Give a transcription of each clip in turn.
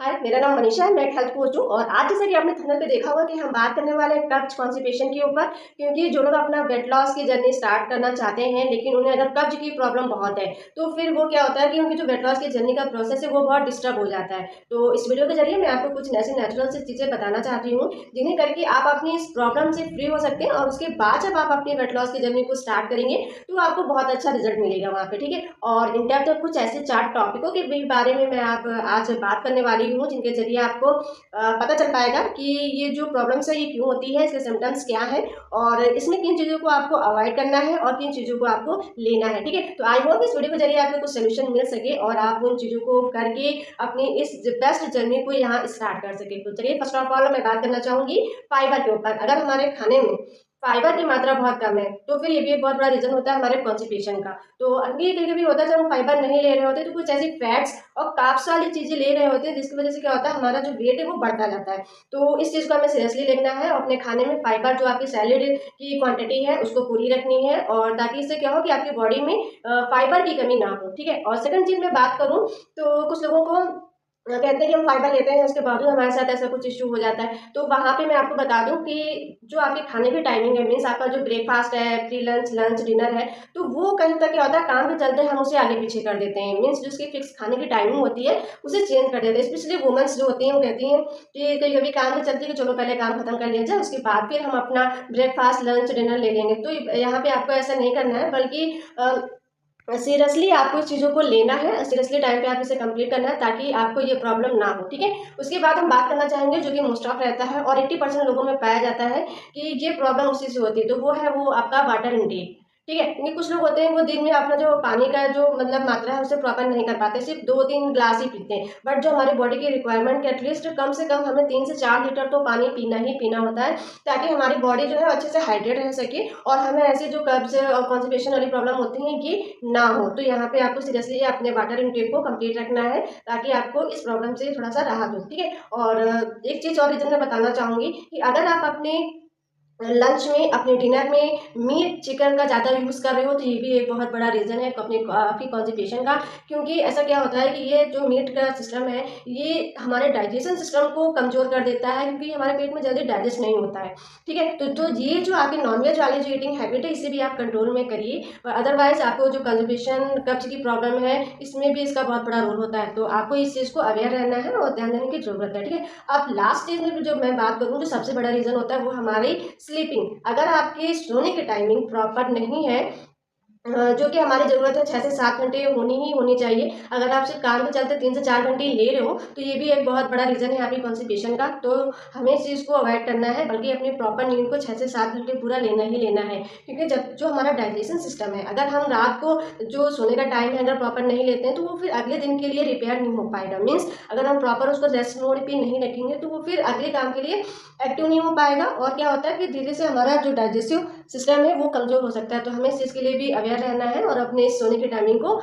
हाय, मेरा नाम मनीषा है। मैं एक हेल्थ कोच हूँ और आज जैसे कि आपने थंबनेल पे देखा होगा कि हम बात करने वाले हैं कब्ज कॉन्स्टिपेशन के ऊपर। क्योंकि जो लोग अपना वेट लॉस की जर्नी स्टार्ट करना चाहते हैं लेकिन उन्हें अगर कब्ज की प्रॉब्लम बहुत है तो फिर वो क्या होता है कि उनकी जो वेट लॉस की जर्नी का प्रोसेस है वो बहुत डिस्टर्ब हो जाता है। तो इस वीडियो के जरिए मैं आपको कुछ ऐसी नेचुरल सी चीज़ें बताना चाहती हूँ जिन्हें करके आप अपनी इस प्रॉब्लम से फ्री हो सकते हैं और उसके बाद जब आप अपनी वेट लॉस की जर्नी को स्टार्ट करेंगे तो आपको बहुत अच्छा रिजल्ट मिलेगा वहाँ पे। ठीक है, और इन डेप्थ कुछ ऐसे 4 टॉपिकों के भी बारे में मैं आप आज बात करने वाली हूँ जिनके जरिए आपको पता चल पाएगा कि ये जो प्रॉब्लम्स है ये क्यों होती है, इसके सिम्टम्स क्या है और इसमें किन चीज़ों को आपको अवॉइड करना है और किन चीज़ों को आपको लेना है। ठीक है, तो आई होप इस वीडियो के जरिए आपको कुछ सोल्यूशन मिल सके और आप उन चीज़ों को करके अपनी इस बेस्ट जर्नी को यहाँ स्टार्ट कर सके। तो चलिए, फर्स्ट ऑफ ऑल मैं बात करना चाहूंगी फाइबर के ऊपर। अगर हमारे खाने में फाइबर की मात्रा बहुत कम है तो फिर ये भी एक बहुत बड़ा रीजन होता है हमारे कॉन्स्टिपेशन का। तो अभी कभी कभी होता है जब हम फाइबर नहीं ले रहे होते तो कुछ ऐसी फैट्स और कार्ब्स वाली चीजें ले रहे होते हैं जिसकी वजह से क्या होता है हमारा जो वेट है वो बढ़ता जाता है। तो इस चीज को हमें सीरियसली लेना है और अपने खाने में फाइबर जो आपकी सैलेड की क्वांटिटी है उसको पूरी रखनी है, और ताकि इससे क्या हो कि आपकी बॉडी में फाइबर की कमी ना हो। ठीक है, और सेकंड चीज मैं बात करूं तो कुछ लोगों को कहते हैं कि हम फाइबर लेते हैं उसके बावजूद हमारे साथ ऐसा कुछ इश्यू हो जाता है। तो वहाँ पे मैं आपको बता दूं कि जो आपके खाने की टाइमिंग है, मीन्स आपका जो ब्रेकफास्ट है, प्री लंच, लंच, डिनर है, तो वो कहीं तक क्या होता है काम के चलते हम उसे आगे पीछे कर देते हैं। मीन्स जो उसकी फिक्स खाने की टाइमिंग होती है उसे चेंज कर देते हैं। स्पेशली वुमेन्स जो होती हैं वो कहती हैं कि कभी कभी काम के चलते कि चलो पहले काम खत्म कर लिया जाए उसके बाद फिर हम अपना ब्रेकफास्ट, लंच, डिनर ले लेंगे। तो यहाँ पे आपको ऐसा नहीं करना है, बल्कि सीरियसली आपको इस चीज़ों को लेना है, सीरियसली टाइम पे आप इसे कंप्लीट करना है ताकि आपको ये प्रॉब्लम ना हो। ठीक है, उसके बाद हम बात करना चाहेंगे जो कि मोस्ट ऑफ रहता है और 80% लोगों में पाया जाता है कि ये प्रॉब्लम उसी से होती है, तो वो है वो आपका वाटर इनटेक। ठीक है, क्योंकि कुछ लोग होते हैं वो दिन में अपना जो पानी का जो मतलब मात्रा है उसे प्रॉपर नहीं कर पाते, सिर्फ 2-3 ग्लास ही पीते हैं। बट जो हमारी बॉडी की रिक्वायरमेंट के एटलीस्ट कम से कम हमें 3 से 4 लीटर तो पानी पीना ही पीना होता है, ताकि हमारी बॉडी जो है अच्छे से हाइड्रेट रह सके और हमें ऐसे जो कब्ज और कॉन्स्टिपेशन वाली प्रॉब्लम होती है ये ना हो। तो यहाँ पे आपको सीरियसली अपने वाटर इनटेक को कंप्लीट रखना है ताकि आपको इस प्रॉब्लम से थोड़ा सा राहत हो। ठीक है, और एक चीज़ और रीजन मैं बताना चाहूँगी कि अगर आप अपने लंच में, अपने डिनर में मीट चिकन का ज़्यादा यूज़ कर रहे हो तो ये भी एक बहुत बड़ा रीज़न है अपने आपकी कॉन्स्टिपेशन का। क्योंकि ऐसा क्या होता है कि ये जो मीट का सिस्टम है ये हमारे डाइजेशन सिस्टम को कमज़ोर कर देता है, क्योंकि हमारे पेट में जल्दी डाइजेस्ट नहीं होता है। ठीक है, तो ये जो आपकी नॉनवेज वाली जो ईटिंग हैबिट है इसे भी आप कंट्रोल में करिए, और अदरवाइज आपको जो कॉन्स्टिपेशन कब्ज की प्रॉब्लम है इसमें भी इसका बहुत बड़ा रोल होता है। तो आपको इस चीज़ को अवेयर रहना है और ध्यान देने की ज़रूरत है। ठीक है, अब लास्ट चीज़ में जो मैं बात करूँ जो सबसे बड़ा रीज़न होता है वो हमारी स्लीपिंग। अगर आपकी सोने की टाइमिंग प्रॉपर नहीं है, जो कि हमारी ज़रूरत है 6 से 7 घंटे होनी ही होनी चाहिए। अगर आप सिर्फ काम के चलते 3 से 4 घंटे ले रहे हो तो ये भी एक बहुत बड़ा रीज़न है आपकी कॉन्स्टिपेशन का। तो हमें इस चीज़ को अवॉइड करना है, बल्कि अपनी प्रॉपर नींद को 6 से 7 घंटे पूरा लेना ही लेना है। क्योंकि जब जो हमारा डाइजेशन सिस्टम है, अगर हम रात को जो सोने का टाइम है अगर प्रॉपर नहीं लेते हैं तो वो फिर अगले दिन के लिए रिपेयर नहीं हो पाएगा। मीन्स अगर हम प्रॉपर उसको रेस्ट मोड पे नहीं रखेंगे तो वो फिर अगले काम के लिए एक्टिव नहीं हो पाएगा, और क्या होता है फिर धीरे से हमारा जो डाइजेस्टिव सिस्टम है वो कमज़ोर हो सकता है। तो हमें इस चीज़ के लिए भी अवेयर रहना है और अपने सोने की टाइमिंग को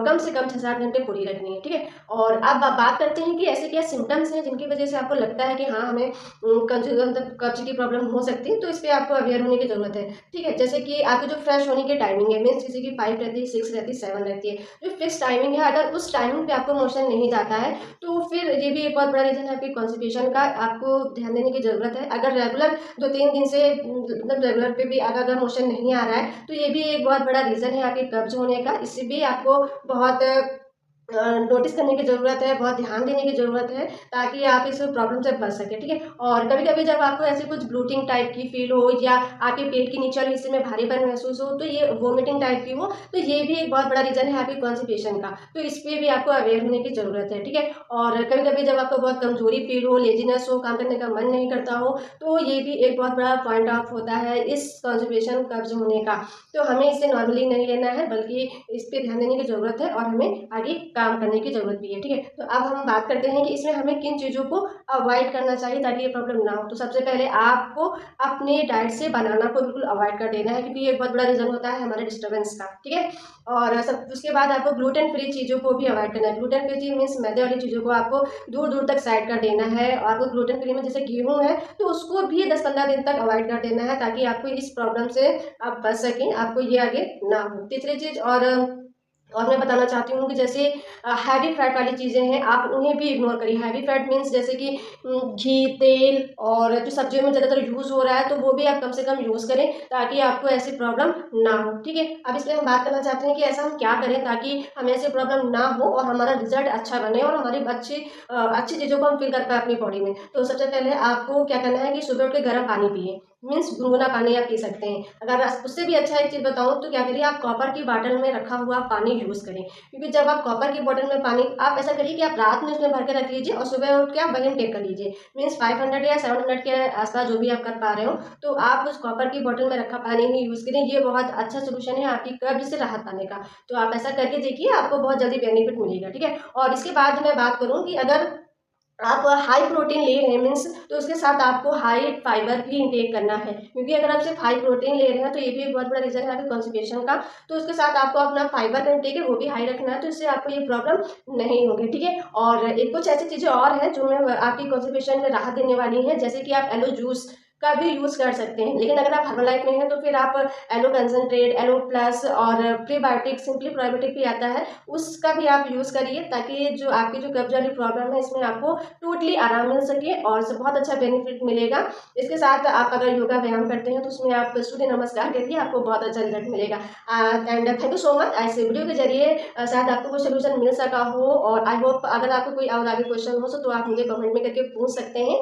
कम से कम 6-7 घंटे पूरी रखनी है। ठीक है, और अब आप बात करते हैं कि ऐसे क्या सिम्टम्स हैं जिनकी वजह से आपको लगता है कि हाँ हमें मतलब कब्ज की प्रॉब्लम हो सकती है, तो इस पर आपको अवेयर होने की ज़रूरत है। ठीक है, जैसे कि आपकी जो फ्रेश होने की टाइमिंग है, मीन्स जैसे कि 5 रहती है, 6 रहती है, 7 रहती है, जो फिक्स टाइमिंग है, अगर उस टाइमिंग पे आपको मोशन नहीं जाता है तो फिर ये भी एक बहुत बड़ा रीज़न है आपकी कॉन्स्टिपेशन का। आपको ध्यान देने की ज़रूरत है। अगर रेगुलर 2-3 दिन से मतलब रेगुलर पे भी अगर मोशन नहीं आ रहा है तो ये भी एक बहुत बड़ा रीज़न है आपके कब्ज होने का। इससे भी आपको बहुत नोटिस करने की ज़रूरत है, बहुत ध्यान देने की ज़रूरत है ताकि आप इस प्रॉब्लम से बच सकें। ठीक है, और कभी-कभी जब आपको ऐसे कुछ ब्लोटिंग टाइप की फील हो या आपके पेट के निचले हिस्से में भारीपन महसूस हो, तो ये वोमिटिंग टाइप की हो, तो ये भी एक बहुत बड़ा रीज़न है आपकी कॉन्स्टिपेशन का। तो इस पे भी आपको अवेयर होने की ज़रूरत है। ठीक है, और कभी-कभी जब आपको बहुत कमज़ोरी फील हो, लेज़ीनेस हो, काम करने का मन नहीं करता हो, तो ये भी एक बहुत बड़ा पॉइंट ऑफ होता है इस कॉन्स्टिपेशन कब्ज होने का। तो हमें इसे नॉर्मली नहीं लेना है, बल्कि इस पे ध्यान देने की ज़रूरत है और हमें आगे काम करने की ज़रूरत भी है। ठीक है, तो अब हम बात करते हैं कि इसमें हमें किन चीज़ों को अवॉइड करना चाहिए ताकि ये प्रॉब्लम ना हो। तो सबसे पहले आपको अपने डाइट से बनाना को बिल्कुल अवॉइड कर देना है, क्योंकि ये एक बहुत बड़ा रीज़न होता है हमारे डिस्टर्बेंस का। ठीक है, और सब उसके बाद आपको ग्लूटेन फ्री चीज़ों को भी अवॉइड करना है। ग्लूटेन फ्री चीज़ मीन्स मैदे वाली चीज़ों को आपको दूर दूर तक साइड कर देना है, और आपको ग्लूटेन फ्री में जैसे गेहूँ है तो उसको भी 10-15 दिन तक अवॉइड कर देना है ताकि आपको इस प्रॉब्लम से आप बच सकें, आपको ये आगे ना हो। तीसरी चीज़ और और मैं बताना चाहती हूँ कि जैसे हैवी फैट वाली चीज़ें हैं, आप उन्हें भी इग्नोर करिए। हैवी फैट मीन्स जैसे कि घी, तेल और जो सब्जियों में ज़्यादातर यूज़ हो रहा है, तो वो भी आप कम से कम यूज़ करें ताकि आपको ऐसी प्रॉब्लम ना हो, ठीक है। अब इस पे हम बात करना चाहते हैं कि ऐसा हम क्या करें ताकि हमें ऐसी प्रॉब्लम ना हो और हमारा रिजल्ट अच्छा बने और हमारी अच्छी चीज़ों को हम फ़ील कर पाएँ अपनी बॉडी में। तो सबसे पहले आपको क्या करना है कि सुबह उठ के गर्म पानी पिएँ, मीन्स गुनगुना पानी आप पी सकते हैं। अगर उससे भी अच्छा एक चीज़ बताऊँ तो क्या करिए, आप कॉपर की बॉटल में रखा हुआ पानी यूज़ करें। क्योंकि जब आप कॉपर की बॉटल में पानी, आप ऐसा करिए कि आप रात में उसमें भर के रख लीजिए और सुबह उठ के आप वही टेक कर लीजिए। मीन्स 500 या 700 के आसपास जो भी आप कर पा रहे हो, तो आप उस कॉपर की बॉटल में रखा पानी ही यूज़ करें। ये बहुत अच्छा सॉल्यूशन है आपकी कब्ज़ से राहत पाने का। तो आप ऐसा करके देखिए, आपको बहुत जल्दी बेनिफिट मिलेगा, ठीक है। और इसके बाद मैं बात करूँ कि अगर आप हाई प्रोटीन ले रहे हैं मीन्स, तो उसके साथ आपको हाई फाइबर भी इंटेक करना है, क्योंकि अगर आप सिर्फ हाई प्रोटीन ले रहे हैं तो ये भी एक बहुत बड़ा रीज़न है आपके कॉन्स्टिपेशन का। तो उसके साथ आपको अपना फाइबर का इंटेक है वो भी हाई रखना है, तो इससे आपको ये प्रॉब्लम नहीं होगी, ठीक है। और एक कुछ ऐसी चीज़ें और हैं जो मैं आपकी कॉन्स्टिपेशन में राहत देने वाली हैं, जैसे कि आप एलो जूस का भी यूज़ कर सकते हैं। लेकिन अगर आप हर्बलाइफ में हैं तो फिर आप एलो कंसंट्रेट, एलो प्लस और प्रीबायोटिक, सिंपली प्रोबायोटिक भी आता है, उसका भी आप यूज़ करिए ताकि जो आपकी जो कब्ज़ वाली प्रॉब्लम है इसमें आपको टोटली आराम मिल सके और से बहुत अच्छा बेनिफिट मिलेगा। इसके साथ आप अगर योगा व्यायाम करते हैं तो उसमें आप सूर्य नमस्कार करिए, आपको बहुत अच्छा रिजल्ट मिलेगा। And thank you so much. ऐसे वीडियो के ज़रिए शायद आपको कोई सॉल्यूशन मिल सका हो, और आई होप अगर आपको कोई और आगे क्वेश्चन हो तो आप मुझे कमेंट में करके पूछ सकते हैं।